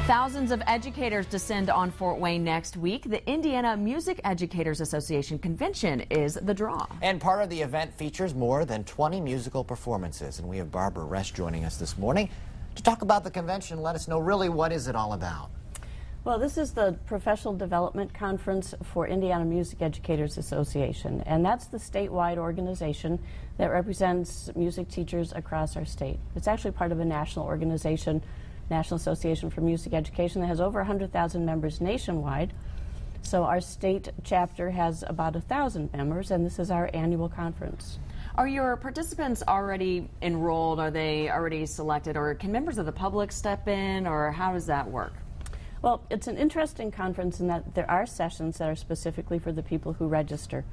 Thousands of educators descend on Fort Wayne next week. The Indiana Music Educators Association convention is the draw. And part of the event features more than 20 musical performances. And we have Barbara Resch joining us this morning to talk about the convention. Let us know really what is it all about. Well, this is the Professional Development Conference for Indiana Music Educators Association, and that's the statewide organization that represents music teachers across our state. It's actually part of a national organization, National Association for Music Education, that has over 100,000 members nationwide. So our state chapter has about 1,000 members, and this is our annual conference. Are your participants already enrolled? Are they already selected? Or can members of the public step in, or how does that work? Well, it's an interesting conference in that there are sessions that are specifically for the people who register.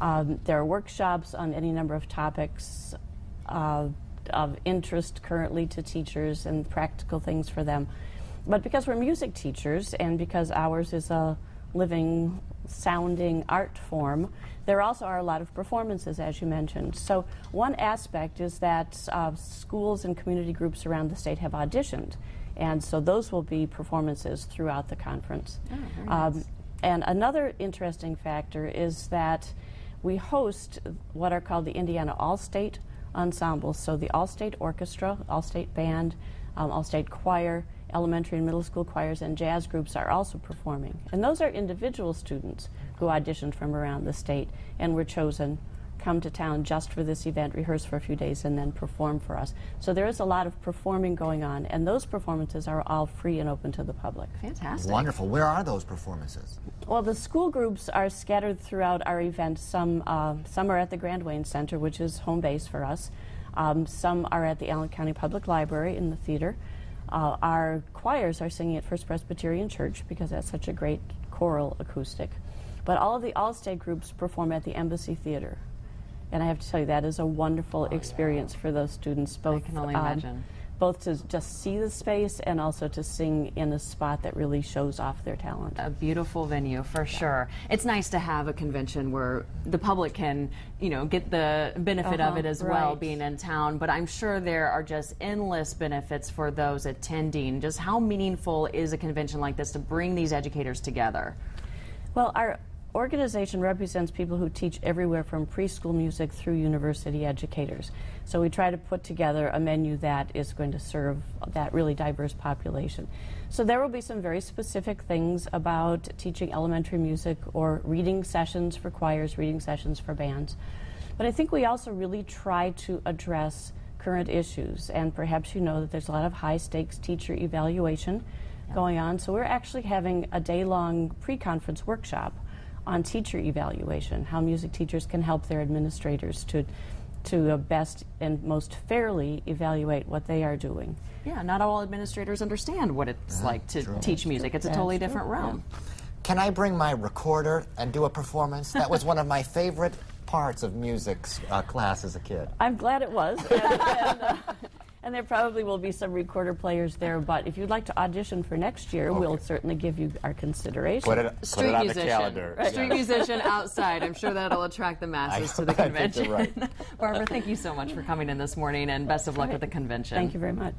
There are workshops on any number of topics of interest currently to teachers and practical things for them. But because we're music teachers and because ours is a living, sounding art form, there also are a lot of performances, as you mentioned. So one aspect is that schools and community groups around the state have auditioned. And so those will be performances throughout the conference. Oh, very nice. And another interesting factor is that we host what are called the Indiana All-State Ensembles. So the All-State Orchestra, All-State Band, All-State Choir, elementary and middle school choirs, and jazz groups are also performing. And those are individual students who auditioned from around the state and were chosen, come to town just for this event, rehearse for a few days, and then perform for us. So there is a lot of performing going on, and those performances are all free and open to the public. Fantastic. Wonderful. Where are those performances? Well, the school groups are scattered throughout our event. Some are at the Grand Wayne Center, which is home base for us. Some are at the Allen County Public Library in the theater. Our choirs are singing at First Presbyterian Church because that's such a great choral acoustic. But all of the All-State groups perform at the Embassy Theater. And I have to tell you, that is a wonderful experience for those students, both, I can only imagine. Both to just see the space and also to sing in a spot that really shows off their talent. A beautiful venue, for sure. It's nice to have a convention where the public can, get the benefit of it as well, being in town. But I'm sure there are just endless benefits for those attending. Just how meaningful is a convention like this to bring these educators together? Well, our organization represents people who teach everywhere from preschool music through university educators. So we try to put together a menu that is going to serve that really diverse population. So there will be some very specific things about teaching elementary music or reading sessions for choirs, reading sessions for bands. But I think we also really try to address current issues, and perhaps you know that there's a lot of high-stakes teacher evaluation going on. So we're actually having a day-long pre-conference workshop on teacher evaluation, how music teachers can help their administrators to best and most fairly evaluate what they are doing. Yeah, not all administrators understand what it's like to teach music. It's a totally different realm. Yeah. Can I bring my recorder and do a performance? That was one of my favorite parts of music class as a kid. I'm glad it was. And there probably will be some recorder players there, but if you'd like to audition for next year, we'll certainly give you our consideration. Put it on the calendar. Right. Street musician outside. I'm sure that'll attract the masses to the convention. Right. Barbara, thank you so much for coming in this morning, and best of luck with the convention. Thank you very much.